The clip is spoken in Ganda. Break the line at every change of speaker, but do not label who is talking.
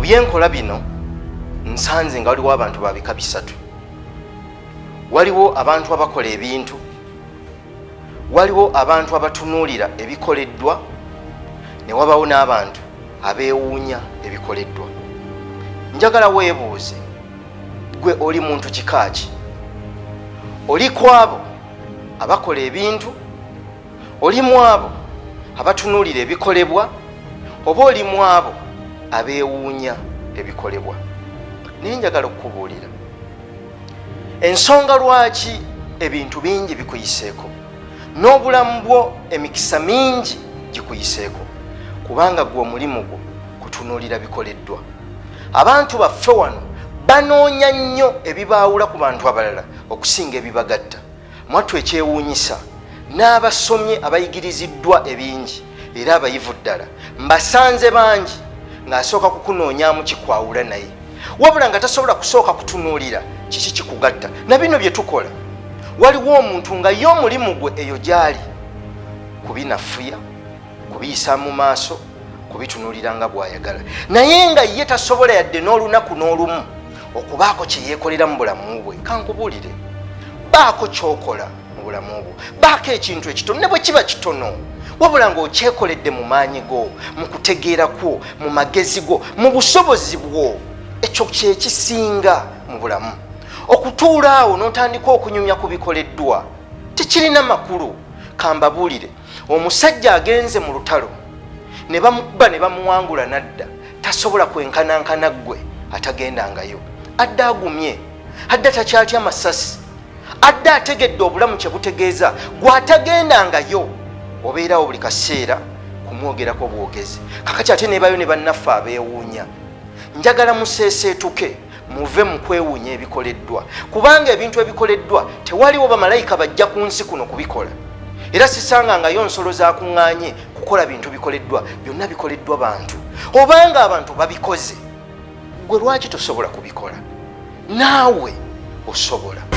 byenkola bino nsanze nga waliwo abantu babika bisatu. Waliwo abantu abakola ebintu, waliwo abantu abatunuulira ebikoleddwa, ne wabawo n'abantu abeewuunya ebikoleddwa. Njagala weebuuze, gwe oli muntu kika ki? Oli ku abo abakola ebintu, oli mu abo abatunuulira ebikolebwa, oba oli mu abo abeewuunya ebikolebwa? Naye njagala okukubuulira ensonga lwaki ebintu bingi bikuyiseeko, n'obulamu bwo emikisa mingi gikuyiseeko, kubanga gwe omulimu gwo kutunuulira bikoleddwa. Abantu baffe wano banoonya nnyo ebibaawula ku bantu abalala okusinga ebibagatta. Mwattu ekyewuunyisa, n'abasomye abayigiriziddwa ebingi era abayivu ddala mbasanze bangi ng'asooka kukunoonyaamu kikwawula naye, wabula nga tasobola kusooka kutunuulira kiki kikugatta. Na bino bye tukola, waliwo omuntu nga ye omulimu gwe eyo gy'ali kubinafuya, kubiyisa mu maaso, kubitunuulira nga bw'ayagala, naye nga ye tasobola yadde n'olunaku n'olumu okubaako kye yeekolera mu bulamu bwe. Kankubuulire, baako ky'okola mu bulamu bwo, baako ekintu ekitono ne bwe kiba kitono, wabula ng'okyekoledde mu maanyi go, mu kutegeera kwo, mu magezi go, mu busobozi bwo. Ekyo kye kisinga mu bulamu. Okutuula awo n'otandika okunyumya ku bikoleddwa tekirina makulu. Kambabuulire, omusajja agenze mu lutalo ne bamukuba ne bamuwangula n'adda, tasobola kwenkanankana ggwe atagendangayo. Adda agumye, adda takyatya masasi, adda ategedde obulamu kye butegeeza, gwe atagendangayo obeerawo buli kaseera kumwogerako bwogezi. Kakati ate nebayo ne bannaffe abeewuunya. Njagala museeseetuke muve mu kwewuunya ebikoleddwa, kubanga ebintu ebikoleddwa tewaliwo bamalayika bajja ku nsi kuno kubikola, era sisangangayo nsolo zakuŋŋaanye kukola bintu bikoleddwa. Byonna bikoleddwa bantu. Obanga abantu babikoze, gwe lwaki tosobola kubikola? Naawe osobola.